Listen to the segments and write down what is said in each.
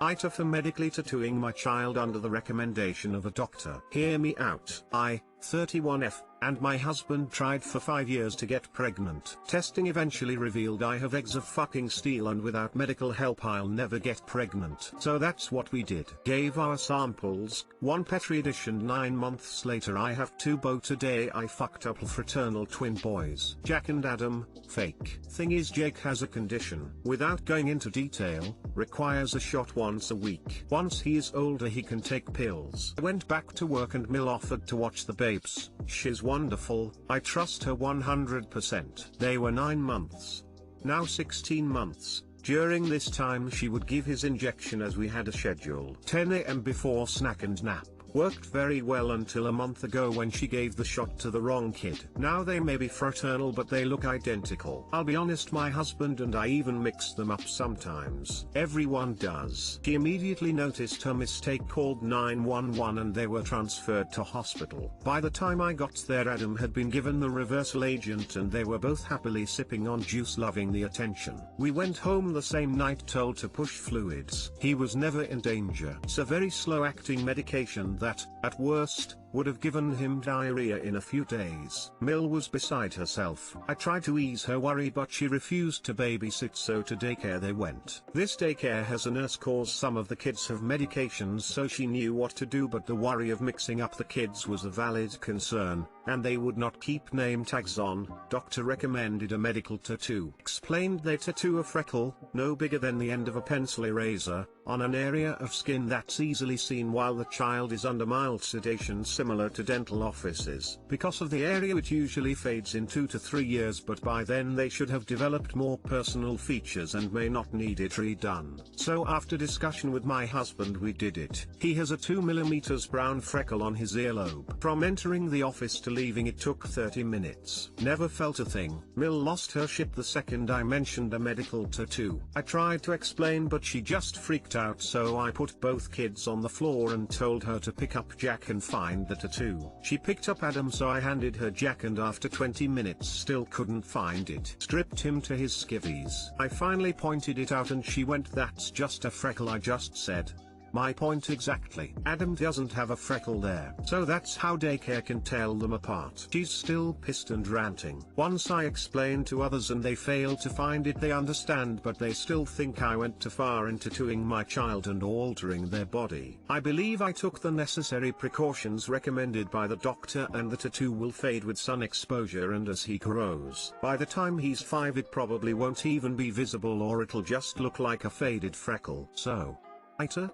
AITA for medically tattooing my child under the recommendation of a doctor. Hear me out. I, 31F, and my husband tried for 5 years to get pregnant. Testing eventually revealed I have eggs of fucking steel, and without medical help I'll never get pregnant. So that's what we did. Gave our samples, 1 petri dish, and 9 months later I have 2 bow. Today I fucked up fraternal twin boys. Jack and Adam, fake. Thing is, Jake has a condition, without going into detail, requires a shot once a week. Once he is older he can take pills. I went back to work and Mill offered to watch the babes. She's wonderful, I trust her 100%. They were 9 months. Now 16 months. During this time she would give his injection as we had a schedule. 10 AM before snack and nap. Worked very well until a month ago when she gave the shot to the wrong kid. Now they may be fraternal but they look identical. I'll be honest, my husband and I even mix them up sometimes. Everyone does. She immediately noticed her mistake, called 911 and they were transferred to hospital. By the time I got there Adam had been given the reversal agent and they were both happily sipping on juice, loving the attention. We went home the same night told to push fluids. He was never in danger. It's a very slow acting medication that, at worst, would have given him diarrhea in a few days. Mill was beside herself. I tried to ease her worry but she refused to babysit, so to daycare they went. This daycare has a nurse cause some of the kids have medications, so she knew what to do, but the worry of mixing up the kids was a valid concern, and they would not keep name tags on. Doctor recommended a medical tattoo. Explained they tattoo a freckle, no bigger than the end of a pencil eraser, on an area of skin that's easily seen while the child is under mild sedation, similar to dental offices. Because of the area it usually fades in 2 to 3 years, but by then they should have developed more personal features and may not need it redone. So after discussion with my husband we did it. He has a 2 mm brown freckle on his earlobe. From entering the office to leaving it took 30 minutes. Never felt a thing. Mill lost her shit the second I mentioned a medical tattoo. I tried to explain but she just freaked out, so I put both kids on the floor and told her to pick up Jack and find the tattoo. She picked up Adam, so I handed her Jack and after 20 minutes still couldn't find it. Stripped him to his skivvies. I finally pointed it out and she went, "That's just a freckle." I just said, "My point exactly. Adam doesn't have a freckle there." So that's how daycare can tell them apart. She's still pissed and ranting. Once I explain to others and they fail to find it, they understand, but they still think I went too far in tattooing my child and altering their body. I believe I took the necessary precautions recommended by the doctor, and the tattoo will fade with sun exposure, and as he grows, by the time he's 5 it probably won't even be visible, or it'll just look like a faded freckle. So, AITA?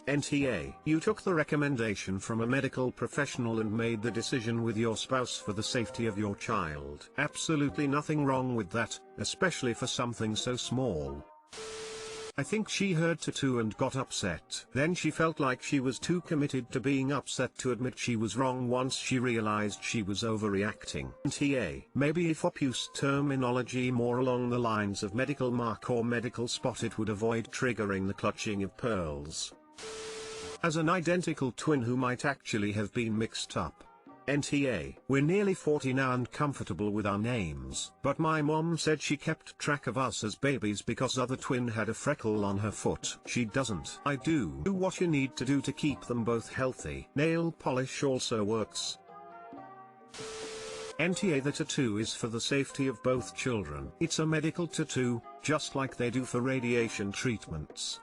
NTA. You took the recommendation from a medical professional and made the decision with your spouse for the safety of your child. Absolutely nothing wrong with that, especially for something so small. I think she heard tattoo and got upset. Then she felt like she was too committed to being upset to admit she was wrong once she realized she was overreacting. NTA. Maybe if op used terminology more along the lines of medical mark or medical spot, it would avoid triggering the clutching of pearls. As an identical twin who might actually have been mixed up. NTA. We're nearly 40 now and comfortable with our names, but my mom said she kept track of us as babies because other twin had a freckle on her foot. She doesn't. I do. Do what you need to do to keep them both healthy. Nail polish also works. NTA. The tattoo is for the safety of both children. It's a medical tattoo, just like they do for radiation treatments.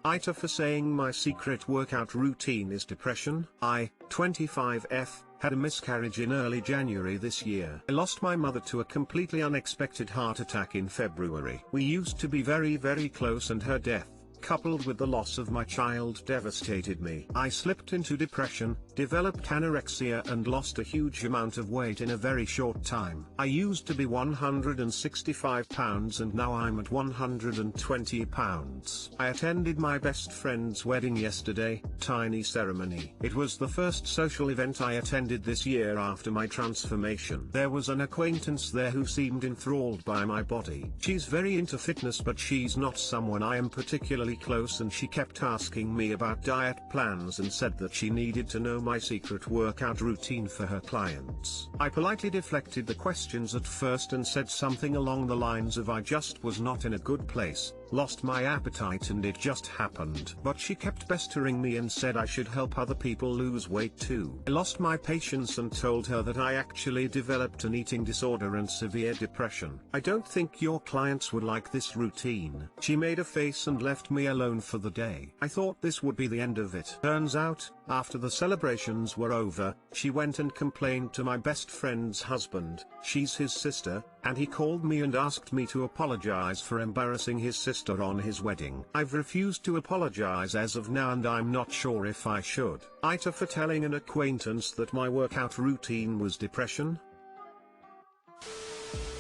AITA for saying my secret workout routine is depression. I, 25F, had a miscarriage in early January this year. I lost my mother to a completely unexpected heart attack in February. We used to be very close, and her death, coupled with the loss of my child, devastated me. I slipped into depression, developed anorexia and lost a huge amount of weight in a very short time. I used to be 165 pounds and now I'm at 120 pounds. I attended my best friend's wedding yesterday, tiny ceremony. It was the first social event I attended this year after my transformation. There was an acquaintance there who seemed enthralled by my body. She's very into fitness, but she's not someone I am particularly really close and she kept asking me about diet plans and said that she needed to know my secret workout routine for her clients. I politely deflected the questions at first and said something along the lines of I just was not in a good place, lost my appetite and it just happened. But she kept pestering me and said I should help other people lose weight too. I lost my patience and told her that I actually developed an eating disorder and severe depression. I don't think your clients would like this routine. She made a face and left me alone for the day. I thought this would be the end of it. Turns out, after the celebrations were over, she went and complained to my best friend's husband, she's his sister, and he called me and asked me to apologize for embarrassing his sister on his wedding. I've refused to apologize as of now and I'm not sure if I should. AITA for telling an acquaintance that my workout routine was depression.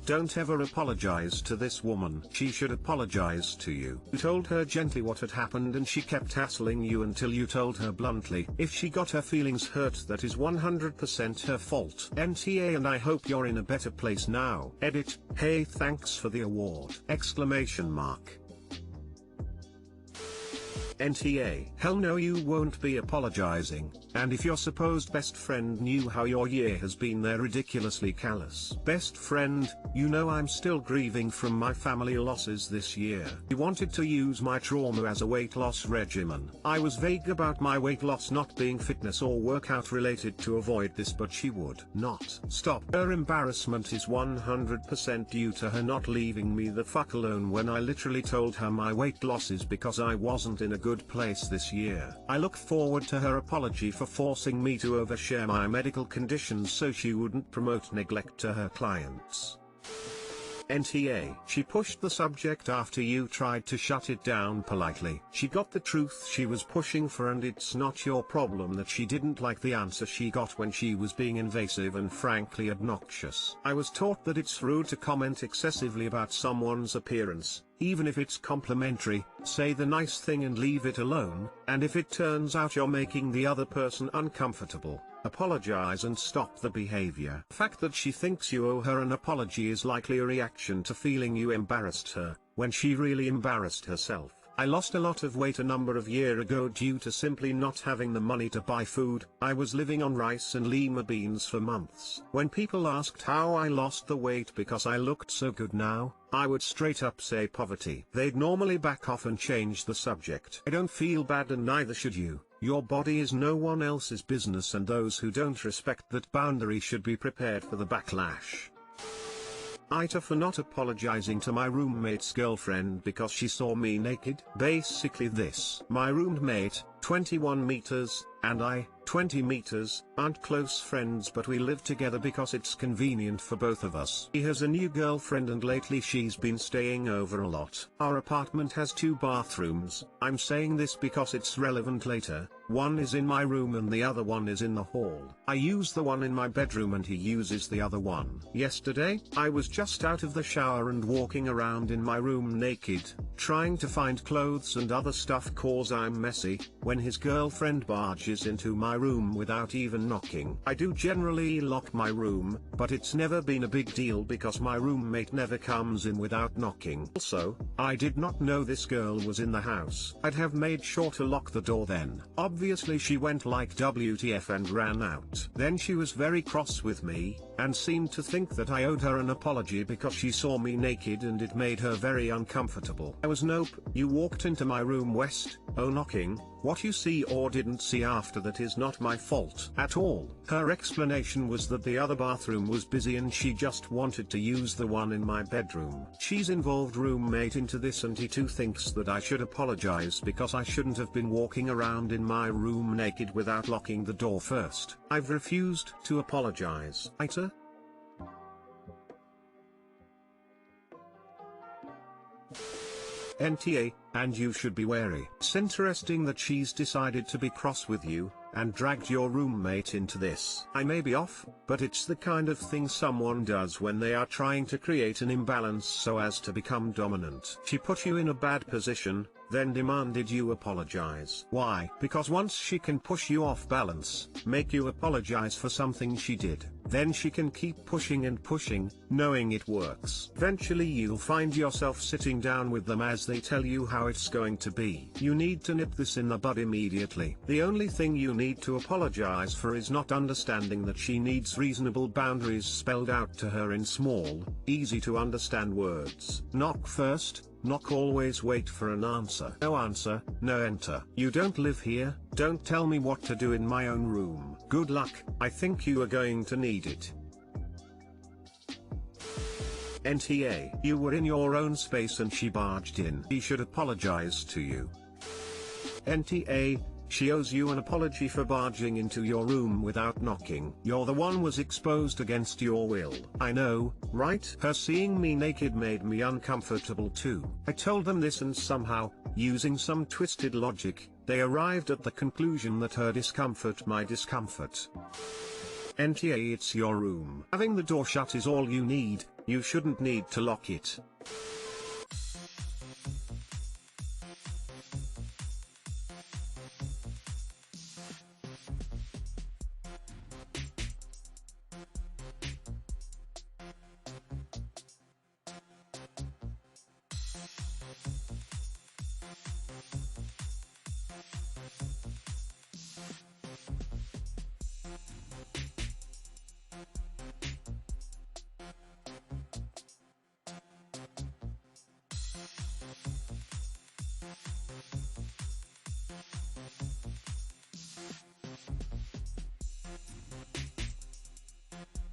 Don't ever apologize to this woman. She should apologize to you. You told her gently what had happened and she kept hassling you until you told her bluntly. If she got her feelings hurt, that is 100% her fault. NTA, and I hope you're in a better place now. Edit, hey, thanks for the award! Exclamation mark. NTA, hell no, you won't be apologizing, and if your supposed best friend knew how your year has been, they're ridiculously callous. Best friend, you know I'm still grieving from my family losses this year. He wanted to use my trauma as a weight loss regimen. I was vague about my weight loss not being fitness or workout related to avoid this, but she would not stop. Her embarrassment is 100% due to her not leaving me the fuck alone when I literally told her my weight loss is because I wasn't in a good place this year. I look forward to her apology for forcing me to overshare my medical conditions so she wouldn't promote neglect to her clients. NTA, she pushed the subject after you tried to shut it down politely. She got the truth she was pushing for, and it's not your problem that she didn't like the answer she got when she was being invasive and frankly obnoxious. I was taught that it's rude to comment excessively about someone's appearance. Even if it's complimentary, say the nice thing and leave it alone, and if it turns out you're making the other person uncomfortable, apologize and stop the behavior. The fact that she thinks you owe her an apology is likely a reaction to feeling you embarrassed her, when she really embarrassed herself. I lost a lot of weight a number of years ago due to simply not having the money to buy food. I was living on rice and lima beans for months. When people asked how I lost the weight because I looked so good now, I would straight up say poverty. They'd normally back off and change the subject. I don't feel bad, and neither should you. Your body is no one else's business, and those who don't respect that boundary should be prepared for the backlash. AITA for not apologizing to my roommate's girlfriend because she saw me naked. Basically this: my roommate, 21 meters, and I, 20 meters, aren't close friends, but we live together because it's convenient for both of us. He has a new girlfriend and lately she's been staying over a lot. Our apartment has 2 bathrooms. I'm saying this because it's relevant later. One is in my room and the other one is in the hall. I use the one in my bedroom and he uses the other one. Yesterday, I was just out of the shower and walking around in my room naked, trying to find clothes and other stuff cause I'm messy, when his girlfriend barges into my room without even knocking. I do generally lock my room, but it's never been a big deal because my roommate never comes in without knocking. Also, I did not know this girl was in the house. I'd have made sure to lock the door then. Obviously she went like WTF and ran out. Then she was very cross with me, and seemed to think that I owed her an apology because she saw me naked and it made her very uncomfortable. I was nope, you walked into my room West, oh knocking, what you see or didn't see after that is not my fault at all. Her explanation was that the other bathroom was busy and she just wanted to use the one in my bedroom. She's involved roommate into this and he too thinks that I should apologize because I shouldn't have been walking around in my room naked without locking the door first. I've refused to apologize. AITA? NTA, and you should be wary. It's interesting that she's decided to be cross with you, and dragged your roommate into this. I may be off, but it's the kind of thing someone does when they are trying to create an imbalance so as to become dominant. She put you in a bad position, then demanded you apologize. Why? Because once she can push you off balance, make you apologize for something she did, then she can keep pushing and pushing, knowing it works. Eventually you'll find yourself sitting down with them as they tell you how it's going to be. You need to nip this in the bud immediately. The only thing you need to apologize for is not understanding that she needs reasonable boundaries spelled out to her in small, easy to understand words. Knock first, knock always, wait for an answer. No answer, no enter. You don't live here, don't tell me what to do in my own room. Good luck, I think you are going to need it. NTA. You were in your own space and she barged in. She should apologize to you. NTA. She owes you an apology for barging into your room without knocking. You're the one was exposed against your will. I know, right? Her seeing me naked made me uncomfortable too. I told them this and somehow, using some twisted logic, they arrived at the conclusion that her discomfort my discomfort. NTA. It's your room. Having the door shut is all you need, you shouldn't need to lock it.